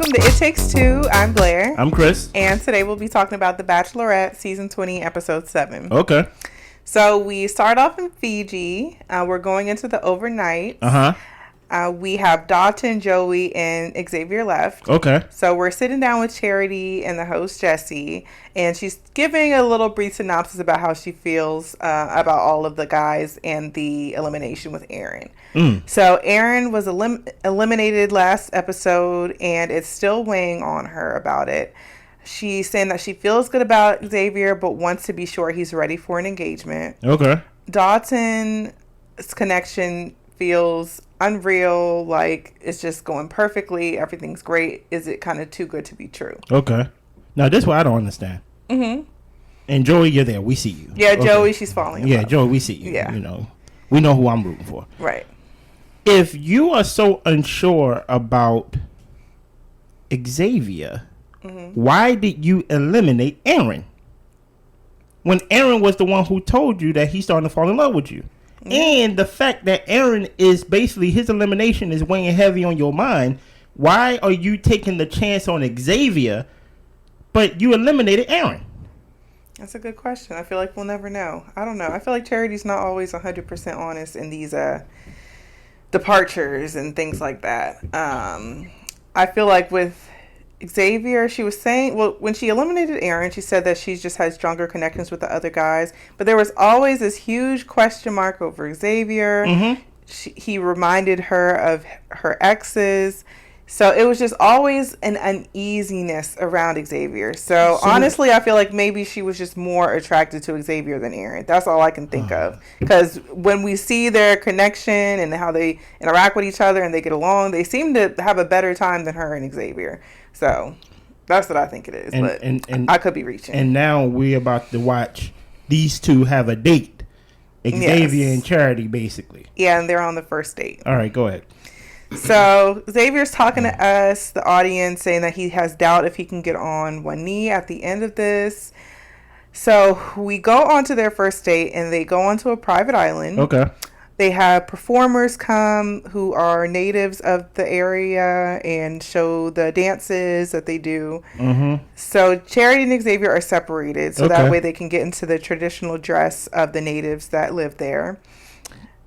welcome to It Takes Two. I'm Blair. I'm Chris. And today we'll be talking about The Bachelorette, Season 20, Episode 7. Okay. So we start off in Fiji. We're going into the overnight. We have Dalton, Joey, and Xavier left. Okay. So we're sitting down with Charity and the host, Jessie, and she's giving a little brief synopsis about how she feels about all of the guys and the elimination with Aaron. So Aaron was eliminated last episode, and it's still weighing on her about it. She's saying that she feels good about Xavier, but wants to be sure he's ready for an engagement. Okay. Dalton's connection feels unreal, like it's just going perfectly, everything's great. Is it kind of too good to be true? Okay. Now this is what I don't understand. And Joey, you're there. We see you. Yeah, okay. Joey, she's falling in love. Joey, we see you. Yeah. You know, we know who I'm rooting for. Right. If you are so unsure about Xavier, why did you eliminate Aaron? When Aaron was the one who told you that he's starting to fall in love with you. And the fact that Aaron is basically, his elimination is weighing heavy on your mind. Why are you taking the chance on Xavier, but you eliminated Aaron? That's a good question. I feel like we'll never know. I don't know. I feel like Charity's not always 100% honest in these departures and things like that. I feel like with Xavier, she was saying, well, when she eliminated Aaron, she said that she just had stronger connections with the other guys, but there was always this huge question mark over Xavier. He reminded her of her exes, so it was just always an uneasiness around Xavier. So honestly, I feel like maybe she was just more attracted to Xavier than Aaron. That's all I can think of, because when we see their connection and how they interact with each other and they get along, they seem to have a better time than her and Xavier. So that's what I think it is, and I could be reaching. And now we're about to watch these two have a date, Xavier and Charity, basically. Yeah, and they're on the first date. All right, go ahead. So Xavier's talking to us, the audience, saying that he has doubt if he can get on one knee at the end of this. So we go on to their first date, and they go onto a private island. Okay. They have performers come who are natives of the area and show the dances that they do. So Charity and Xavier are separated, so that way they can get into the traditional dress of the natives that live there.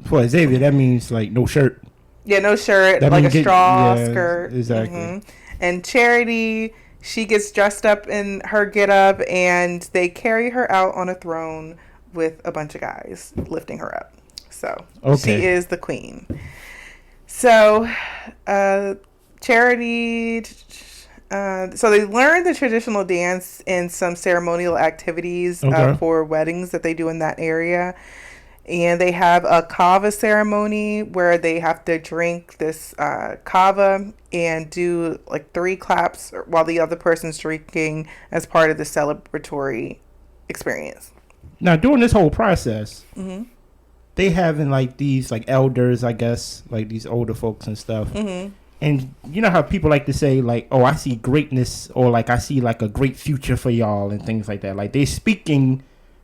For Xavier, that means like no shirt. Yeah, no shirt, that like a straw skirt. Exactly. And Charity, she gets dressed up in her getup, and they carry her out on a throne with a bunch of guys lifting her up. So she is the queen. So Charity, so they learn the traditional dance and some ceremonial activities for weddings that they do in that area. And they have a kava ceremony where they have to drink this kava and do like 3 claps while the other person's drinking as part of the celebratory experience. Now, during this whole process, they having like these like elders, I guess, like these older folks and stuff. And you know how people like to say like, oh, I see greatness, or like I see like a great future for y'all and things like that. Like they're speaking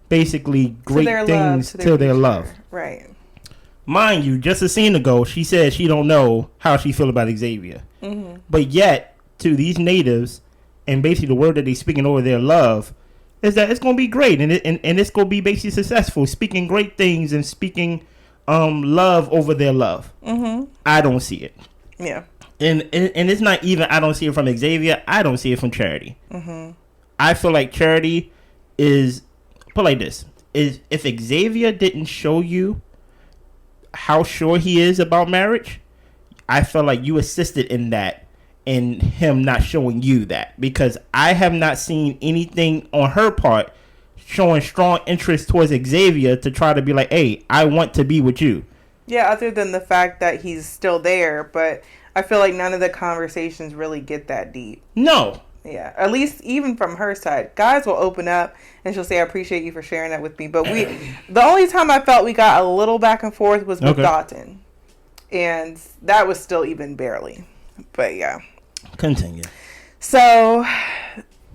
basically great things to their love. Right. Mind you, just a scene ago, she said she don't know how she feel about Xavier. But yet, to these natives, and basically the word that they speaking over their love, is that it's going to be great. And it's going to be basically successful. Speaking great things and speaking love over their love. I don't see it. Yeah. And it's not even, I don't see it from Xavier. I don't see it from Charity. I feel like Charity is... Put like this, is if Xavier didn't show you how sure he is about marriage, I feel like you assisted in that, in him not showing you that, because I have not seen anything on her part showing strong interest towards Xavier to try to be like, hey, I want to be with you. Yeah, other than the fact that he's still there, but I feel like none of the conversations really get that deep. No. Yeah, at least even from her side. Guys will open up and she'll say, I appreciate you for sharing that with me. But the only time I felt we got a little back and forth was with Dalton. And that was still even barely. But yeah. Continue. So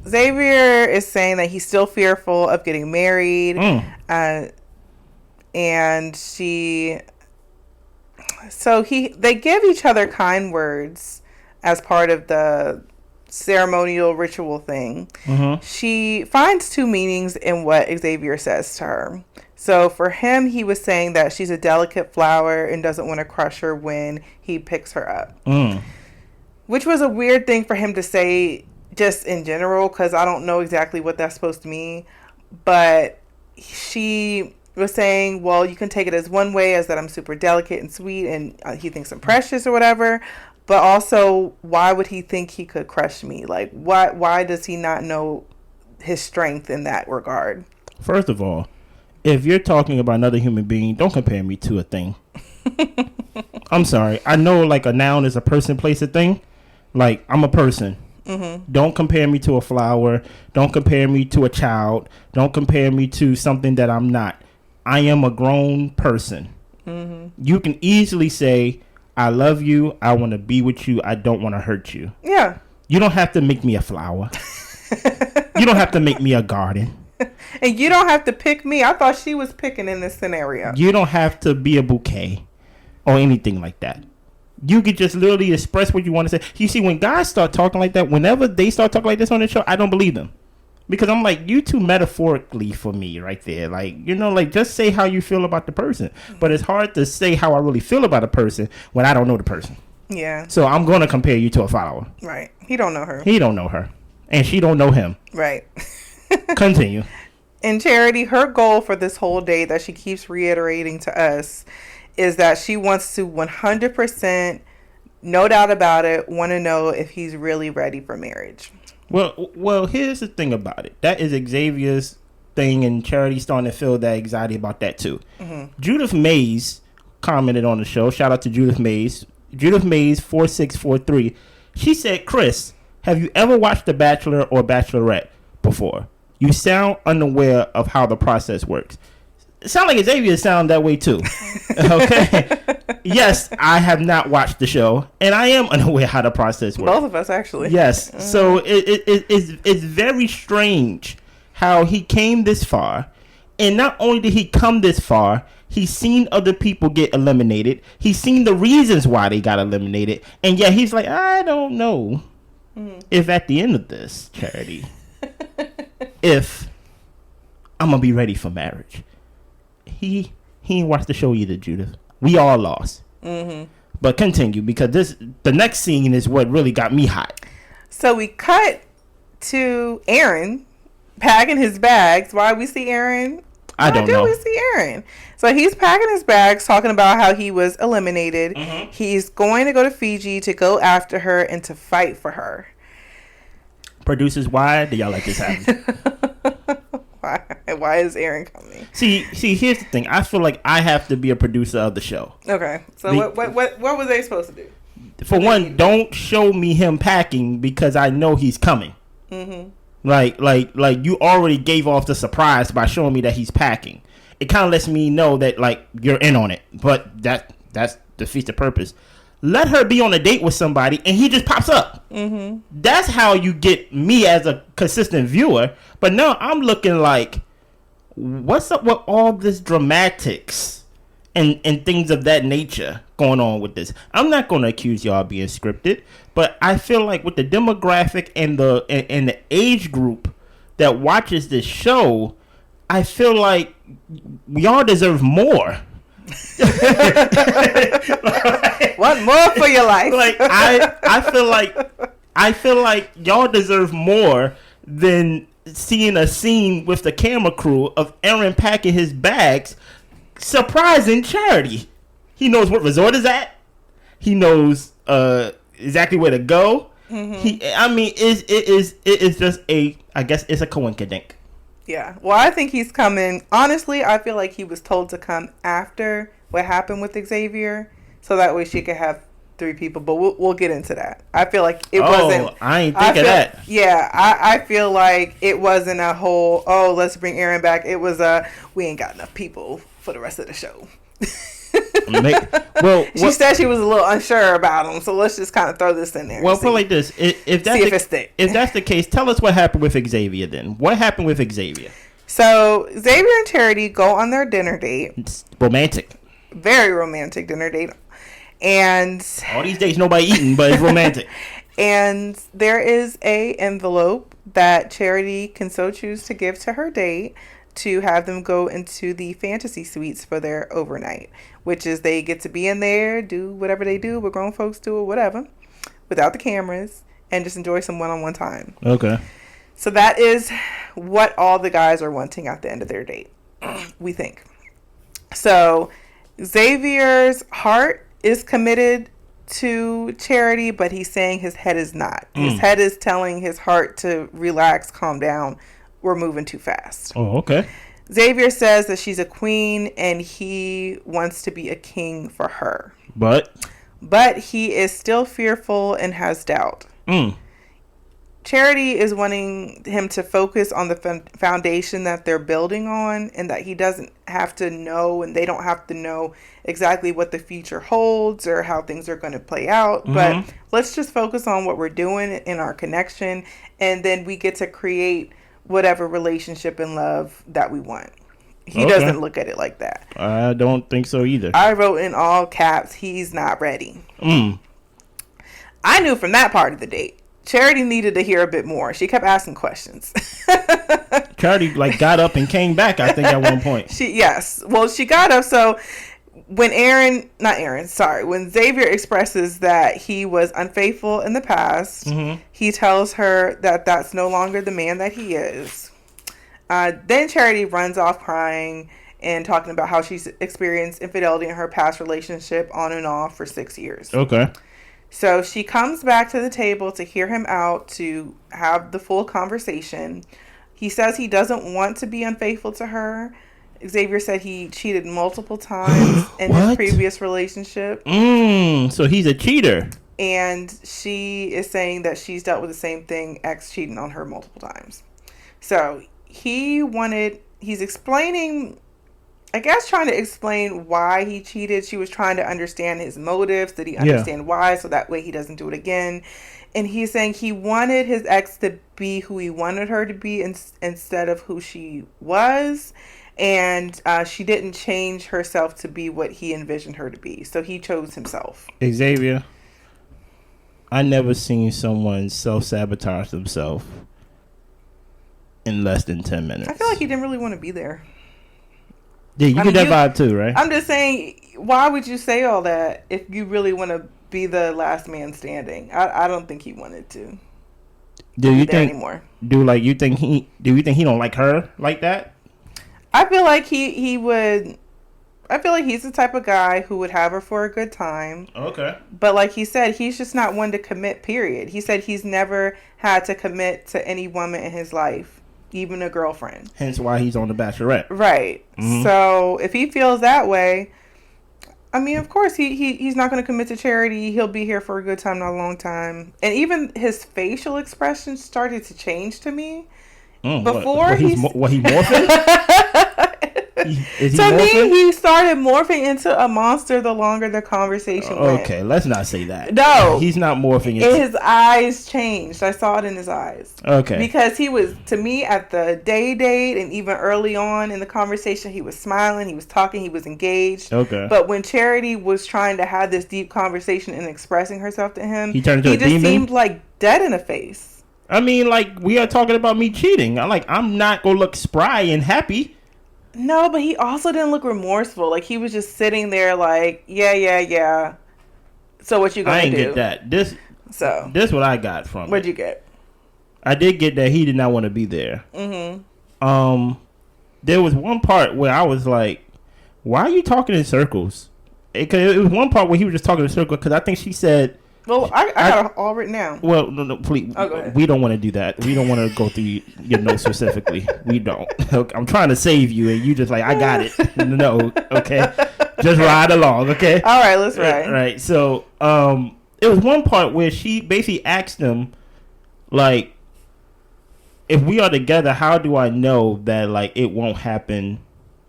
Xavier is saying that he's still fearful of getting married. And they give each other kind words as part of the ceremonial ritual thing. She finds two meanings in what Xavier says to her. So for him, he was saying that she's a delicate flower and doesn't want to crush her when he picks her up. Which was a weird thing for him to say just in general, because I don't know exactly what that's supposed to mean. But she was saying, well, you can take it as one way, as that I'm super delicate and sweet and he thinks I'm precious or whatever. But also, why would he think he could crush me? Like, why does he not know his strength in that regard? First of all, if you're talking about another human being, don't compare me to a thing. I'm sorry. I know like a noun is a person, place, a thing. Like, I'm a person. Don't compare me to a flower. Don't compare me to a child. Don't compare me to something that I'm not. I am a grown person. You can easily say, I love you. I want to be with you. I don't want to hurt you. Yeah. You don't have to make me a flower. You don't have to make me a garden. And you don't have to pick me. I thought she was picking in this scenario. You don't have to be a bouquet or anything like that. You could just literally express what you want to say. You see, when guys start talking like that, whenever they start talking like this on the show, I don't believe them. Because I'm like, you too metaphorically for me right there. Like, you know, like, just say how you feel about the person. But it's hard to say how I really feel about a person when I don't know the person. Yeah. So I'm going to compare you to a flower. Right. He don't know her. He don't know her. And she don't know him. Right. Continue. In Charity, her goal for this whole day that she keeps reiterating to us is that she wants to 100%, no doubt about it, want to know if he's really ready for marriage. Well, here's the thing about it. That is Xavier's thing, and Charity starting to feel that anxiety about that too. Judith Mays commented on the show. Shout out to Judith Mays. Judith Mays 4643. She said, Chris, have you ever watched The Bachelor or Bachelorette before? You sound unaware of how the process works. It sounds like Xavier sound that way too. Okay. Yes, I have not watched the show, and I am unaware how the process works. Both of us, actually. Yes. So it's very strange how he came this far, and not only did he come this far, he's seen other people get eliminated. He's seen the reasons why they got eliminated, and yet he's like, I don't know if at the end of this, Charity, if I'm gonna be ready for marriage. He ain't watched the show either, Judith. We all lost. But continue, because the next scene is what really got me hot. So we cut to Aaron packing his bags. Why we see Aaron? I don't know. We see Aaron. So he's packing his bags, talking about how he was eliminated. He's going to go to Fiji to go after her and to fight for her. Producers, why do y'all let this happen? Why is Aaron coming? See, here's the thing. I feel like I have to be a producer of the show. Okay. So what were they supposed to do? For one, don't show me him packing because I know he's coming. Like you already gave off the surprise by showing me that he's packing. It kind of lets me know that like you're in on it, but that's defeats the purpose. Let her be on a date with somebody and he just pops up. That's how you get me as a consistent viewer. But now I'm looking like, what's up with all this dramatics and things of that nature going on with this? I'm not going to accuse y'all being scripted, but I feel like with the demographic and the age group that watches this show, I feel like y'all deserve more. What more for your life? Like I feel like y'all deserve more than seeing a scene with the camera crew of Aaron packing his bags, surprising Charity. He knows what resort is at. He knows exactly where to go. It is just I guess it's a coincidence. Yeah. Well, I think he's coming. Honestly, I feel like he was told to come after what happened with Xavier, so that way she could have 3 people. But we'll get into that. I feel like it wasn't. I ain't think of that. Yeah, I feel like it wasn't a whole, let's bring Aaron back. It was we ain't got enough people for the rest of the show. She said she was a little unsure about him, so let's just kind of throw this in there. Well, put it like this: if that's the case, tell us what happened with Xavier. Then what happened with Xavier? So Xavier and Charity go on their dinner date. It's romantic, very romantic dinner date, and all these days nobody eating, but it's romantic. And there is a envelope that Charity can so choose to give to her date to have them go into the fantasy suites for their overnight, which is they get to be in there, do whatever they do, what grown folks do or whatever, without the cameras, and just enjoy some one-on-one time. Okay. So that is what all the guys are wanting at the end of their date, we think. So Xavier's heart is committed to Charity, but he's saying his head is not. His head is telling his heart to relax, calm down. We're moving too fast. Oh, okay. Xavier says that she's a queen and he wants to be a king for her. But he is still fearful and has doubt. Charity is wanting him to focus on the foundation that they're building on, and that he doesn't have to know, and they don't have to know exactly what the future holds or how things are going to play out. But let's just focus on what we're doing in our connection, and then we get to create whatever relationship and love that we want. He doesn't look at it like that. I don't think so either. I wrote in all caps, he's not ready. I knew from that part of the date, Charity needed to hear a bit more. She kept asking questions. Charity got up and came back, I think, at one point. She got up. So when when Xavier expresses that he was unfaithful in the past, he tells her that that's no longer the man that he is. Then Charity runs off crying and talking about how she's experienced infidelity in her past relationship on and off for 6 years. Okay. So she comes back to the table to hear him out, to have the full conversation. He says he doesn't want to be unfaithful to her. Xavier said he cheated multiple times in his previous relationship. So he's a cheater. And she is saying that she's dealt with the same thing, ex cheating on her multiple times. So he's explaining, I guess, trying to explain why he cheated. She was trying to understand his motives. Did he understand why? So that way he doesn't do it again. And he's saying he wanted his ex to be who he wanted her to be instead of who she was. And she didn't change herself to be what he envisioned her to be. So he chose himself. Xavier, I never seen someone self-sabotage themselves in less than 10 minutes. I feel like he didn't really want to be there. Yeah, you get that vibe too, right? I'm just saying, why would you say all that if you really want to be the last man standing? I don't think he wanted to. Do you think anymore? Do you think he don't like her like that? I feel like he would. I feel like he's the type of guy who would have her for a good time. Okay. But like he said, he's just not one to commit, period. He said he's never had to commit to any woman in his life, even a girlfriend. Hence why he's on the Bachelorette. Right. So if he feels that way, I mean, of course, he's not going to commit to Charity. He'll be here for a good time, not a long time. And even his facial expressions started to change to me. Before he morphing? To me, he started morphing into a monster the longer the conversation went. Okay, let's not say that. No. He's not morphing into... His eyes changed. I saw it in his eyes. Okay. Because he was, to me, at the date and even early on in the conversation, he was smiling, he was talking, he was engaged. Okay. But when Charity was trying to have this deep conversation and expressing herself to him, he turned into a demon? He just seemed like dead in the face. I mean, we are talking about me cheating. I'm not going to look spry and happy. No, but he also didn't look remorseful. Like, he was just sitting there like, yeah. So what you gonna do? I ain't get that. This what I got from What'd you get? I did get that he did not want to be there. There was one part where I was like, why are you talking in circles? It was one part where he was just talking in circles because I think she said... Well, I got it all written down. Well, no, please. Oh, go ahead. We don't want to do that. We don't want to go through your notes specifically. We don't. I'm trying to save you, and you just I got it. No, okay. Just ride along, okay? All right, let's ride. Right. So, it was one part where she basically asked him, if we are together, how do I know that, it won't happen,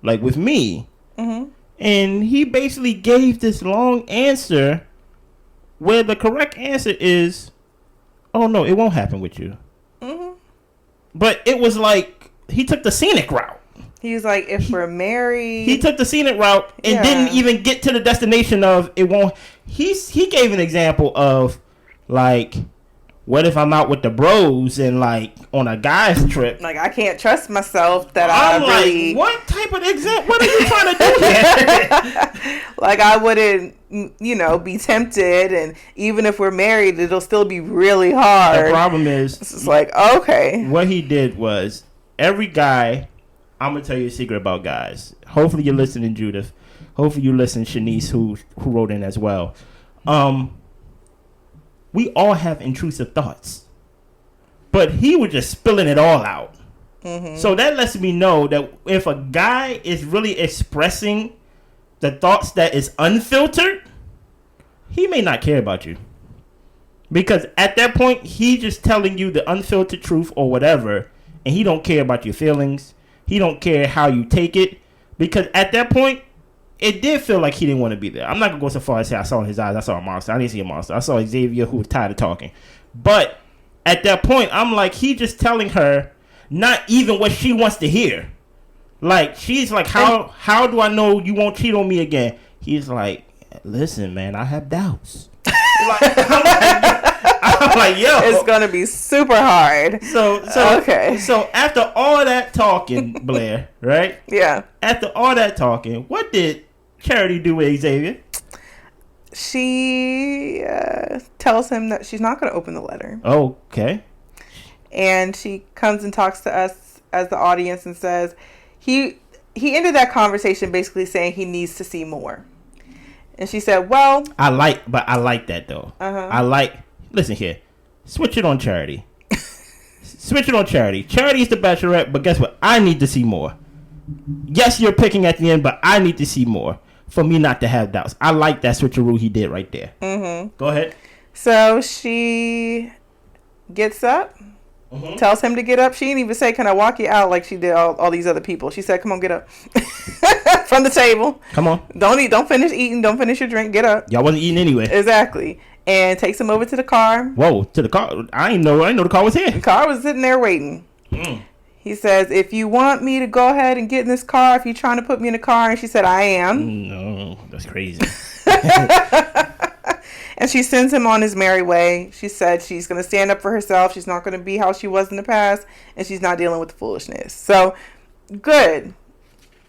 with me? Mm-hmm. And he basically gave this long answer where the correct answer is, oh, no, it won't happen with you. Mm-hmm. But it was he took the scenic route. He was like, if we're married. He took the scenic route and didn't even get to the destination of it won't. He gave an example of, What if I'm out with the bros and like on a guy's trip? Like, I can't trust myself that I'm I really... like, what type of example? What are you trying to do here? Like, I wouldn't, be tempted, and even if we're married, it'll still be really hard. The problem is, it's like, okay. What he did was, every guy, I'm going to tell you a secret about guys. Hopefully you're listening, Judith. Hopefully you listen, Shanice, who wrote in as well. We all have intrusive thoughts. But he was just spilling it all out. Mm-hmm. So that lets me know that if a guy is really expressing the thoughts that is unfiltered, he may not care about you. Because at that point, he just telling you the unfiltered truth or whatever, and he don't care about your feelings. He don't care how you take it. Because at that point, it did feel like he didn't want to be there. I'm not going to go so far as say I saw in his eyes, I saw a monster. I didn't see a monster. I saw Xavier who was tired of talking. But at that point, I'm like, he just telling her not even what she wants to hear. Like, she's like, how do I know you won't cheat on me again? He's like, listen, man, I have doubts. I'm like, yo. It's going to be super hard. Okay. So after all that talking, Blair, right? Yeah. After all that talking, what did Charity do with Xavier? She tells him that she's not going to open the letter. Okay. And she comes and talks to us as the audience and says he ended that conversation basically saying he needs to see more. And she said, well... I like that, though. Uh-huh. Listen here. Switch it on Charity. Switch it on Charity. Charity's the Bachelorette, but guess what? I need to see more. Yes, you're picking at the end, but I need to see more for me not to have doubts. I like that switcheroo he did right there. Mm-hmm. Go ahead. So she gets up, tells him to get up. She didn't even say, can I walk you out like she did all these other people. She said, come on, get up. From the table. Come on. Don't finish eating. Don't finish your drink. Get up. Y'all wasn't eating anyway. Exactly. And takes him over to the car. Whoa, to the car. I didn't know the car was here. The car was sitting there waiting. He says, if you want me to go ahead and get in this car, if you're trying to put me in a car. And she said, I am. No, that's crazy. And she sends him on his merry way. She said she's going to stand up for herself. She's not going to be how she was in the past. And she's not dealing with the foolishness. So, good.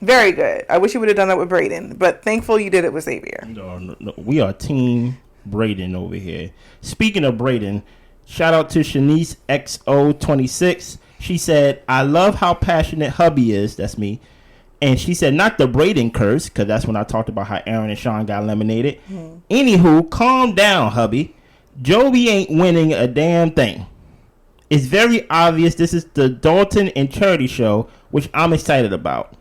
Very good. I wish you would have done that with Brayden. But thankful you did it with Xavier. No. We are team Brayden over here. Speaking of Brayden, shout out to Shanice XO26. She said, I love how passionate hubby is. That's me. And she said, not the Brayden curse, because that's when I talked about how Aaron and Sean got eliminated. Anywho, calm down, hubby. Joey ain't winning a damn thing. It's very obvious this is the Dalton and Charity show, which I'm excited about.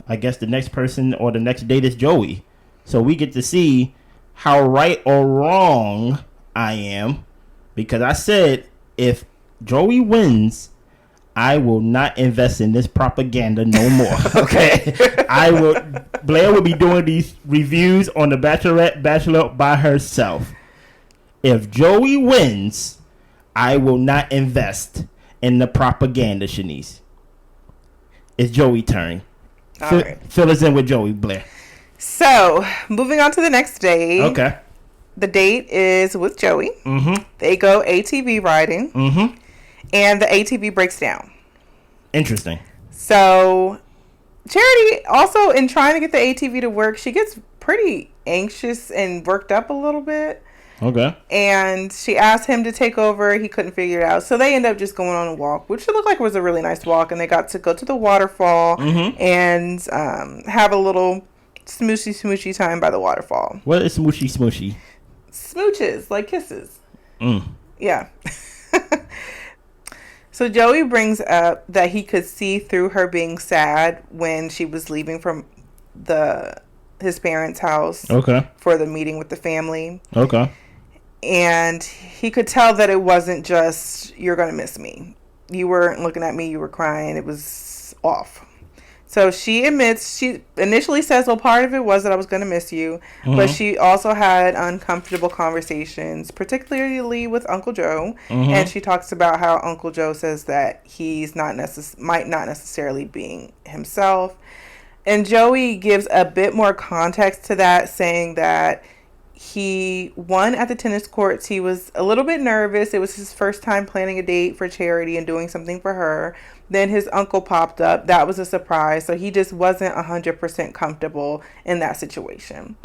I guess the next person or the next date is Joey. So we get to see how right or wrong I am. Because I said, if Joey wins, I will not invest in this propaganda no more. Okay? Blair will be doing these reviews on the Bachelorette, Bachelor by herself. If Joey wins, I will not invest in the propaganda, Shanice. It's Joey's turn. All right. Fill us in with Joey, Blair. So, moving on to the next day. Okay. The date is with Joey. Mm-hmm. They go ATV riding. Mm-hmm. And the ATV breaks down. Interesting. So, Charity, also in trying to get the ATV to work, she gets pretty anxious and worked up a little bit. Okay. And she asked him to take over. He couldn't figure it out. So they end up just going on a walk, which looked like it was a really nice walk. And they got to go to the waterfall and have a little smooshy time by the waterfall. What is smooshy? Smooches, like kisses. Yeah. So Joey brings up that he could see through her being sad when she was leaving from his parents' house. Okay. For the meeting with the family. Okay. And he could tell that it wasn't just, you're going to miss me. You weren't looking at me, you were crying. It was off. So she admits, she initially says, well, part of it was that I was going to miss you. But she also had uncomfortable conversations, particularly with Uncle Joe. And she talks about how Uncle Joe says that he's might not necessarily being himself. And Joey gives a bit more context to that, saying that He won at the tennis courts. He was a little bit nervous. It was his first time planning a date for Charity and doing something for her. Then his uncle popped up. That was a surprise. So he just wasn't 100% comfortable in that situation.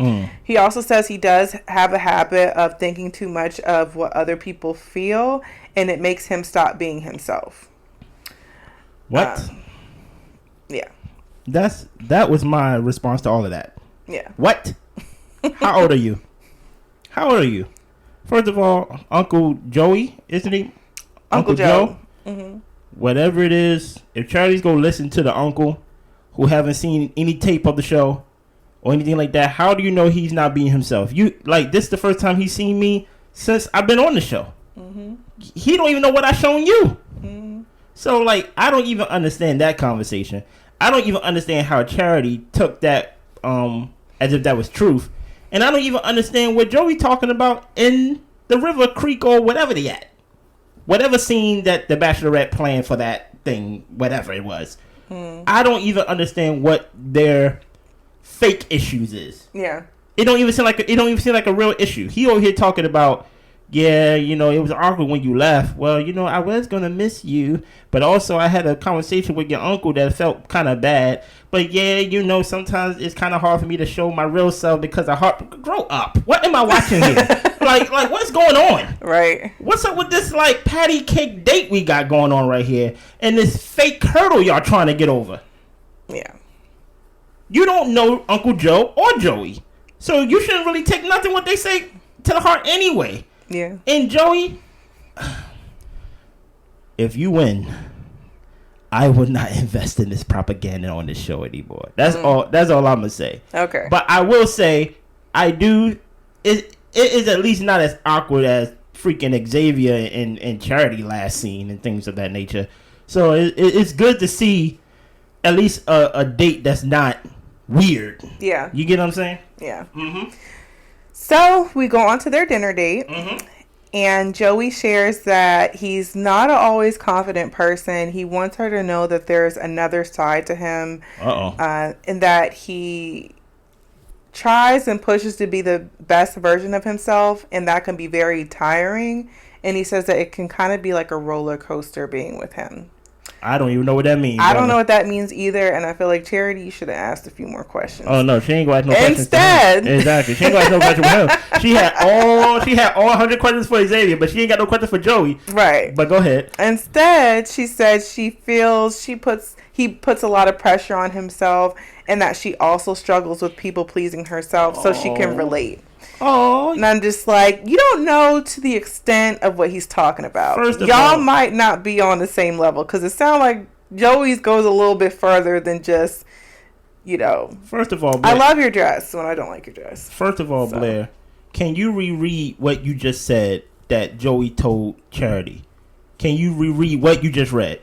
He also says he does have a habit of thinking too much of what other people feel, and it makes him stop being himself. What? Yeah. That was my response to all of that. Yeah. What? How old are you? How old are you? First of all, Uncle Joey, isn't he? Uncle Joe. Mm-hmm. Whatever it is, if Charlie's gonna listen to the uncle who haven't seen any tape of the show or anything like that, how do you know he's not being himself? You like this is the first time he's seen me since I've been on the show. Mm-hmm. He don't even know what I've shown you. Mm-hmm. So like I don't even understand that conversation. I don't even understand how Charity took that as if that was truth. And I don't even understand what Joey talking about in the River Creek or whatever they at. Whatever scene that the Bachelorette planned for that thing, whatever it was. I don't even understand what their fake issues is. Yeah. It don't even seem like a real issue. He over here talking about, yeah, it was awkward when you left. Well, I was going to miss you. But also I had a conversation with your uncle that felt kind of bad. But yeah, sometimes it's kind of hard for me to show my real self because I grow up. What am I watching here? like what's going on? Right. What's up with this like patty cake date we got going on right here? And this fake hurdle y'all trying to get over? Yeah. You don't know Uncle Joe or Joey. So you shouldn't really take nothing what they say to the heart anyway. Yeah. And Joey, if you win, I would not invest in this propaganda on this show anymore. That's all. That's all I'm gonna say. Okay. But I will say, I do. It is at least not as awkward as freaking Xavier and Charity last scene and things of that nature. So it's good to see at least a date that's not weird. Yeah. You get what I'm saying? Yeah. Mm-hmm. So we go on to their dinner date. Mm-hmm. And Joey shares that he's not an always confident person. He wants her to know that there's another side to him. And that he tries and pushes to be the best version of himself. And that can be very tiring. And he says that it can kind of be like a roller coaster being with him. I don't even know what that means. I don't know what that means either, and I feel like Charity, you should have asked a few more questions. Oh no, she ain't gonna ask no questions. Instead, exactly, she ain't gonna ask no questions for him. She had all 100 questions for Xavier, but she ain't got no questions for Joey. Right. But go ahead. Instead, she said she feels he puts a lot of pressure on himself, and that she also struggles with people pleasing herself, so she can relate. Oh, and I'm just like, you don't know to the extent of what he's talking about. Y'all might not be on the same level because it sounds like Joey's goes a little bit further than just, First of all, Blair, I love your dress when I don't like your dress. First of all, Blair, can you reread what you just said that Joey told Charity? Can you reread what you just read?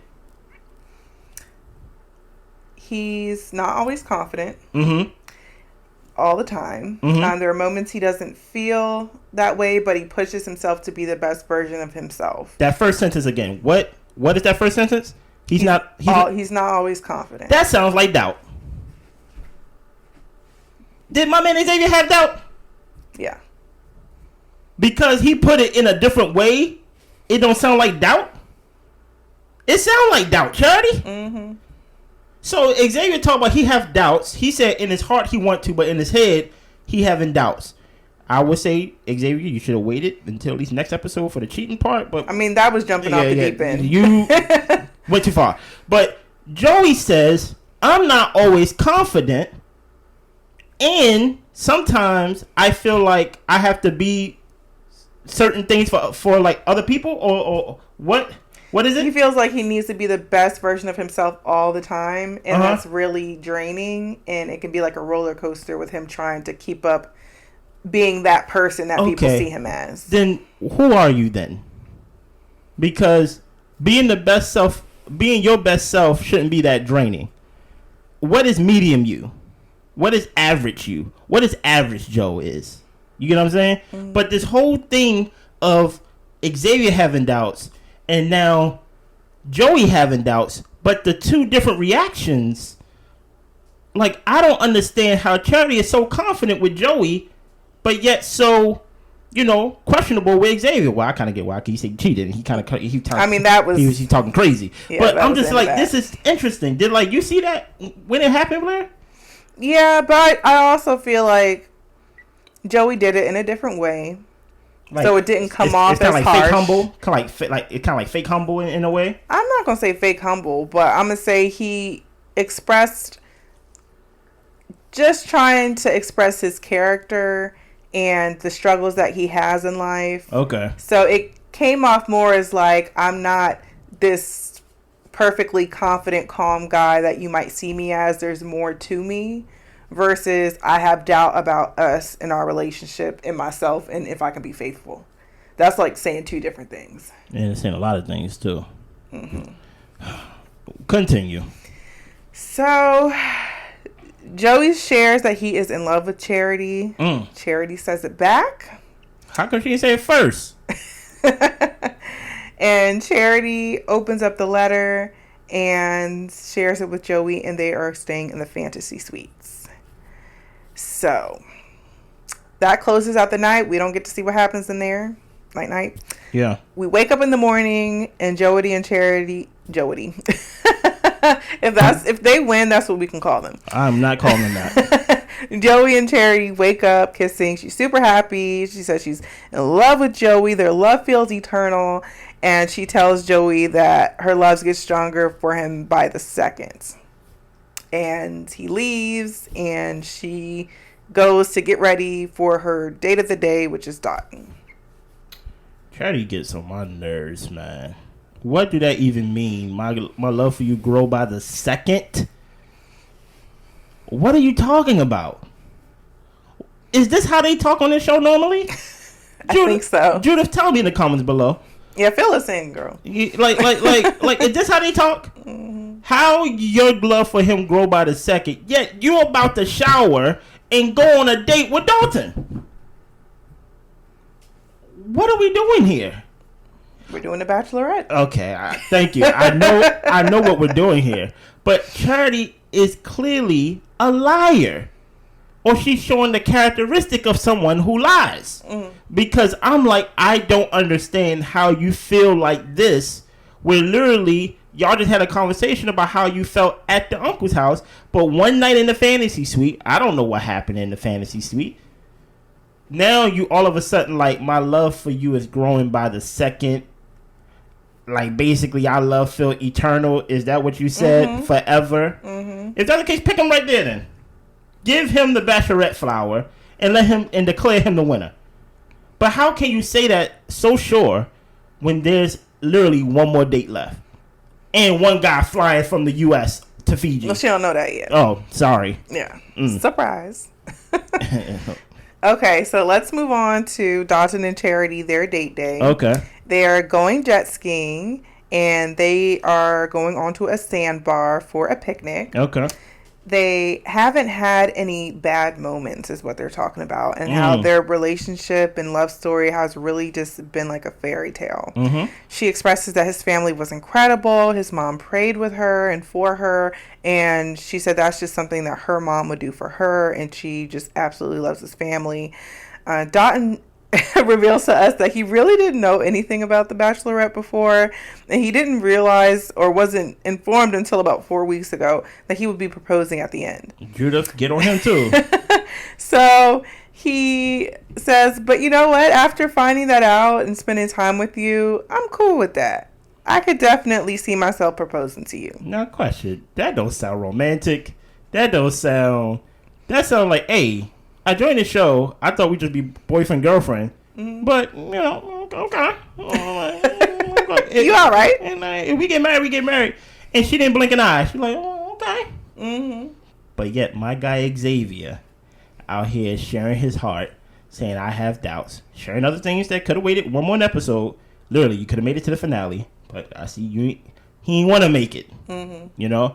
He's not always confident. Mm-hmm. All the time. Mm-hmm. There are moments he doesn't feel that way, but he pushes himself to be the best version of himself. That first sentence again. What is that first sentence? He's not always confident. That sounds like doubt. Did my man Xavier have doubt? Yeah. Because he put it in a different way, it don't sound like doubt. It sounds like doubt, Charity. Mm-hmm. So Xavier talked about he have doubts. He said in his heart he want to, but in his head he having doubts. I would say, Xavier, you should have waited until at least next episode for the cheating part. But I mean, that was jumping off the deep end. You went too far. But Joey says, I'm not always confident, and sometimes I feel like I have to be certain things for like other people or what? What is it? He feels like he needs to be the best version of himself all the time, and that's really draining, and it can be like a roller coaster with him trying to keep up being that person that people see him as. Then who are you then? Because being your best self shouldn't be that draining. What is medium you? What is average you? What is average Joe is? You get what I'm saying? Mm-hmm. But this whole thing of Xavier having doubts and now Joey having doubts, but the two different reactions, like I don't understand how Charity is so confident with Joey but yet so, questionable with Xavier. Well, I kind of get why he said cheated. He kind of he talking crazy. Yeah, but I'm just like, this is interesting. Did you see that when it happened, Blair? Yeah, but I also feel like Joey did it in a different way, so it didn't come off as like harsh. Fake humble, kind of like fake humble in a way. I'm not gonna say fake humble, but I'm gonna say he expressed, just trying to express his character and the struggles that he has in life. Okay. So it came off more as like, I'm not this perfectly confident, calm guy that you might see me as. There's more to me. Versus I have doubt about us and our relationship and myself and if I can be faithful. That's like saying two different things. And it's saying a lot of things too. Mm-hmm. Continue. So Joey shares that he is in love with Charity. Charity says it back. How come she didn't say it first? And Charity opens up the letter and shares it with Joey, and they are staying in the fantasy suites. So that closes out the night. We don't get to see what happens in there. Night. Yeah. We wake up in the morning and Jody and Charity. If they win, that's what we can call them. I'm not calling them that. Joey and Charity wake up kissing. She's super happy. She says she's in love with Joey. Their love feels eternal. And she tells Joey that her love gets stronger for him by the second. And he leaves, and she goes to get ready for her date of the day, which is Dotton. Charity gets on my nerves, man. What do that even mean? My love for you grow by the second? What are you talking about? Is this how they talk on this show normally? I think so. Judith, tell me in the comments below. Yeah, fill us in, girl. Like, is this how they talk? Mm-hmm. How your love for him grow by the second, yet you're about to shower and go on a date with Dalton? What are we doing here? We're doing the Bachelorette. Okay, thank you. I know what we're doing here. But Charity is clearly a liar. Or she's showing the characteristic of someone who lies. Mm. Because I'm like, I don't understand how you feel like this, where literally y'all just had a conversation about how you felt at the uncle's house, but one night in the fantasy suite, I don't know what happened in the fantasy suite. Now you all of a sudden like, my love for you is growing by the second. Like, basically, our love feel eternal. Is that what you said? Mm-hmm. Forever? Mm-hmm. If that's the case, pick him right there then. Give him the Bachelorette flower and let him and declare him the winner. But how can you say that so sure when there's literally one more date left and one guy flying from the U.S. to Fiji? Well, she don't know that yet. Oh, sorry. Yeah. Surprise. Okay, so let's move on to Dalton and Charity, their date day. Okay. They are going jet skiing and they are going onto a sandbar for a picnic. Okay. They haven't had any bad moments is what they're talking about, and how their relationship and love story has really just been like a fairy tale. Mm-hmm. She expresses that his family was incredible. His mom prayed with her and for her, and she said that's just something that her mom would do for her, and she just absolutely loves his family. Dotton reveals to us that he really didn't know anything about the Bachelorette before, and he didn't realize or wasn't informed until about 4 weeks ago that he would be proposing at the end. Judith, get on him too. So he says, but you know what? After finding that out and spending time with you, I'm cool with that. I could definitely see myself proposing to you. No question. That don't sound romantic. That sound like, hey, I joined the show. I thought we'd just be boyfriend, girlfriend. Mm-hmm. But, okay. You all right? And if we get married, we get married. And she didn't blink an eye. She's like, oh, okay. Mm-hmm. But yet, my guy Xavier out here sharing his heart, saying I have doubts, sharing other things that could have waited one more episode. Literally, you could have made it to the finale. But I see you, he didn't want to make it. Mm-hmm.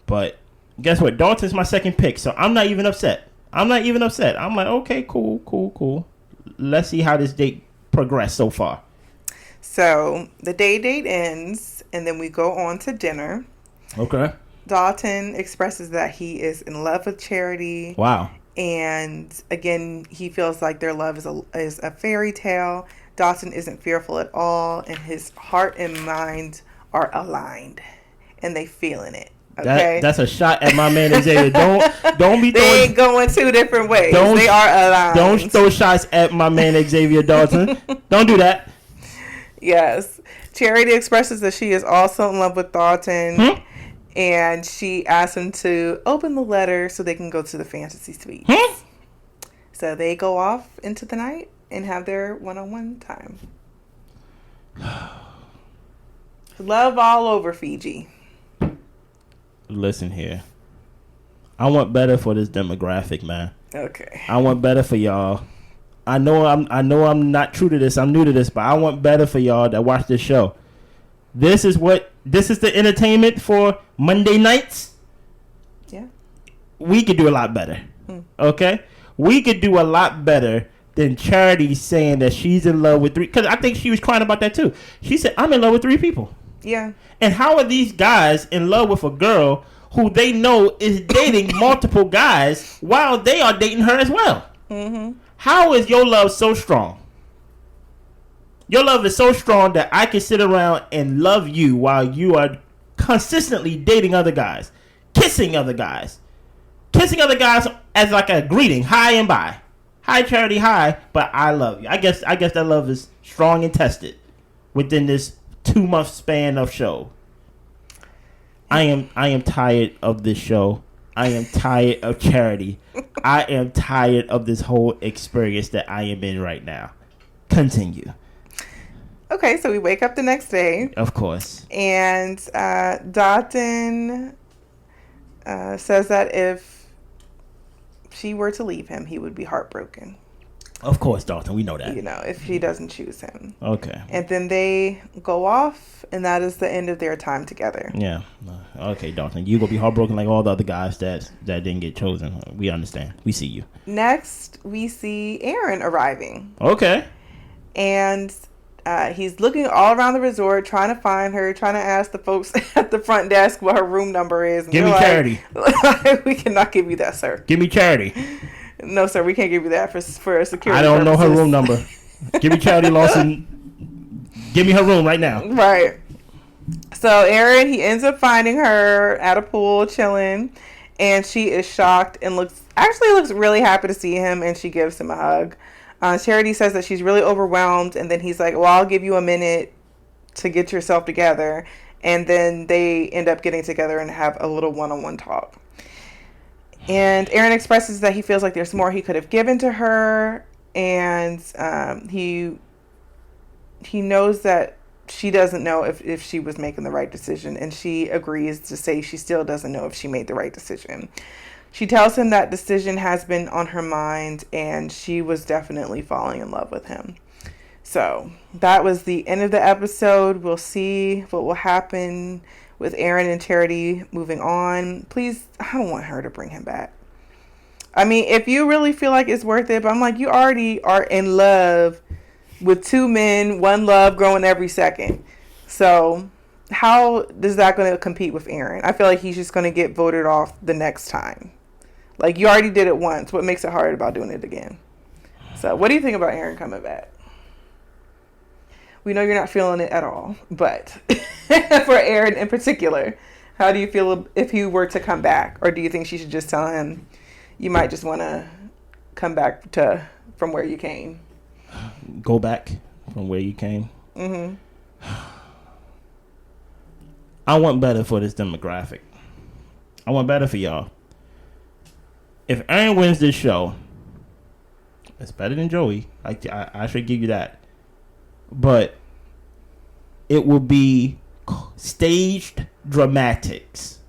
But guess what? Dalton's my second pick, so I'm not even upset. I'm like, okay, cool. Let's see how this date progressed so far. So the date ends, and then we go on to dinner. Okay. Dalton expresses that he is in love with Charity. Wow. And again, he feels like their love is a fairy tale. Dawson isn't fearful at all, and his heart and mind are aligned, and they feeling it. Okay, that's a shot at my man Xavier. Don't be throwing. They ain't going two different ways. They are aligned. Don't throw shots at my man Xavier Dawson. Don't do that. Yes, Charity expresses that she is also in love with Dalton, and she asks him to open the letter so they can go to the fantasy suite. So they go off into the night and have their one-on-one time. Love all over Fiji. Listen here. I want better for this demographic, man. Okay. I want better for y'all. I know I'm not true to this. I'm new to this, but I want better for y'all that watch this show. This is the entertainment for Monday nights. Yeah. We could do a lot better. Okay? We could do a lot better than Charity saying that she's in love with 3, because I think she was crying about that too. She said, I'm in love with 3 people. Yeah. And how are these guys in love with a girl who they know is dating multiple guys while they are dating her as well? How is your love so strong? Your love is so strong that I can sit around and love you while you are consistently dating other guys, kissing other guys as like a greeting, hi and bye. Hi, Charity, hi, but I love you. I guess that love is strong and tested within this 2-month span of show. I am tired of this show. I am tired of Charity. I am tired of this whole experience that I am in right now. Continue. Okay, so we wake up the next day. Of course. And Dalton says that if she were to leave him, he would be heartbroken. Of course, Dalton. We know that. If she doesn't choose him. Okay. And then they go off, and that is the end of their time together. Yeah. Okay, Dalton. You will be heartbroken like all the other guys that didn't get chosen. We understand. We see you. Next, we see Aaron arriving. Okay. And he's looking all around the resort, trying to find her, trying to ask the folks at the front desk what her room number is. And give me Charity. We cannot give you that, sir. Give me Charity. No, sir, we can't give you that for security I don't purposes. know her room number. Give me Charity Lawson. Give me her room right now. Right. So Aaron, he ends up finding her at a pool chilling, and she is shocked and looks really happy to see him, and she gives him a hug. Charity says that she's really overwhelmed, and then he's like, well, I'll give you a minute to get yourself together. And then they end up getting together and have a little one-on-one talk. And Aaron expresses that he feels like there's more he could have given to her, and he knows that she doesn't know if she was making the right decision, and she agrees to say she still doesn't know if she made the right decision. She tells him that decision has been on her mind, and she was definitely falling in love with him. So that was the end of the episode. We'll see what will happen with Aaron and Charity moving on. Please, I don't want her to bring him back. I mean, if you really feel like it's worth it, but I'm like, you already are in love with 2 men, 1 love growing every second. So how is that going to compete with Aaron? I feel like he's just going to get voted off the next time. Like, you already did it once. What makes it hard about doing it again? So what do you think about Aaron coming back? We know you're not feeling it at all, but for Aaron in particular, how do you feel if he were to come back? Or do you think she should just tell him you might just want to come back from where you came? Go back from where you came? Mm-hmm. I want better for this demographic. I want better for y'all. If Aaron wins this show, it's better than Joey. I should give you that. But it will be staged dramatics.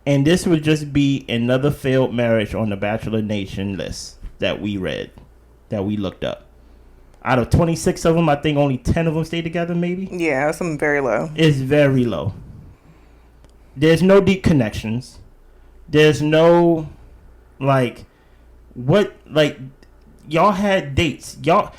And this would just be another failed marriage on the Bachelor Nation list that we read, that we looked up. Out of 26 of them, I think only 10 of them stayed together, maybe? Yeah, something very low. It's very low. There's no deep connections. There's no, y'all had dates. Y'all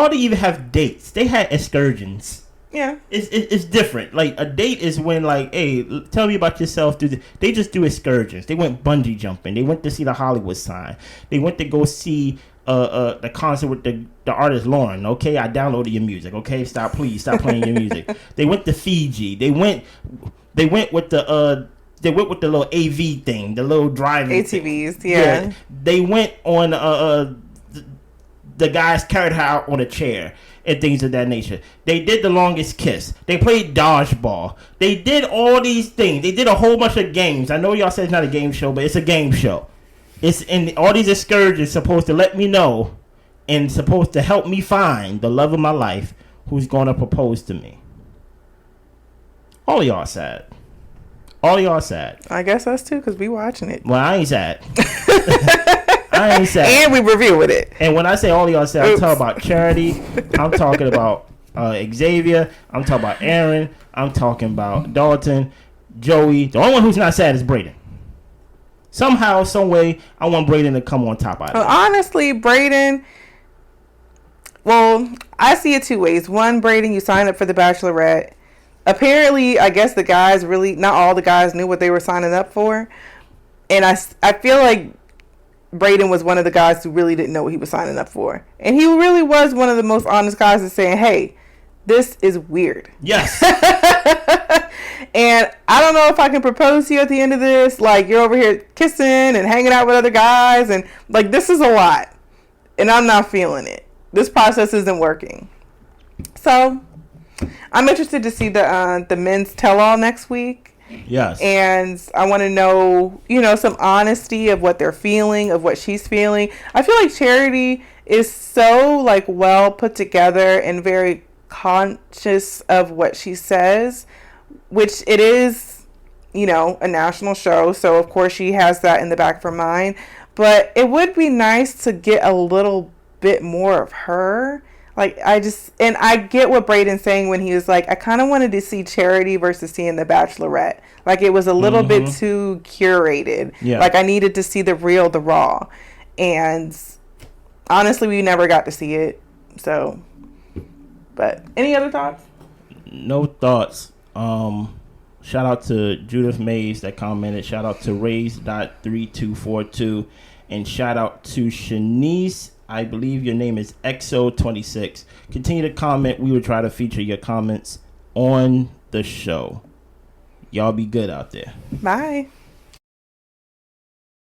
didn't even have dates. They had excursions. Yeah. It's different. Like, a date is when, like, hey, tell me about yourself. They just do excursions. They went bungee jumping. They went to see the Hollywood sign. They went to go see the concert with the artist Lauren. Okay, I downloaded your music. Okay, please stop playing your music. They went to Fiji. They went with the little AV thing, the little driving ATVs. thing. Yeah. They went on the guys carried her out on a chair and things of that nature. They did the longest kiss. They played dodgeball. They did all these things. They did a whole bunch of games. I know y'all said it's not a game show, but it's a game show. It's in all these excursions supposed to let me know and supposed to help me find the love of my life who's going to propose to me. All of y'all sad. All of y'all sad. I guess us too, because we watching it. Well, I ain't sad. I ain't sad. And we reviewing it. And when I say all of y'all sad, I'm talking about Charity. I'm talking about Xavier. I'm talking about Aaron. I'm talking about Dalton, Joey. The only one who's not sad is Brayden. Somehow, some way, I want Brayden to come on top out of it. Honestly, Brayden, well, I see it two ways. One, Brayden, you signed up for the Bachelorette. Apparently, I guess the guys really, not all the guys knew what they were signing up for. And I feel like Brayden was one of the guys who really didn't know what he was signing up for. And he really was one of the most honest guys in saying, hey, this is weird. Yes. And I don't know if I can propose to you at the end of this. Like, you're over here kissing and hanging out with other guys. And, like, this is a lot. And I'm not feeling it. This process isn't working. So, I'm interested to see the men's tell-all next week. Yes. And I want to know, some honesty of what they're feeling, of what she's feeling. I feel like Charity is so, like, well put together and very conscious of what she says, which it is, a national show. So, of course, she has that in the back of her mind. But it would be nice to get a little bit more of her. Like, I get what Brayden's saying when he was like, I kind of wanted to see Charity versus seeing the Bachelorette. Like, it was a little bit too curated. Yeah. Like, I needed to see the real, the raw. And honestly, we never got to see it. So, but any other thoughts? No thoughts. Shout out to Judith Mays that commented. Shout out to Raise.3242. And shout out to Shanice. I believe your name is EXO26. Continue to comment. We will try to feature your comments on the show. Y'all be good out there. Bye.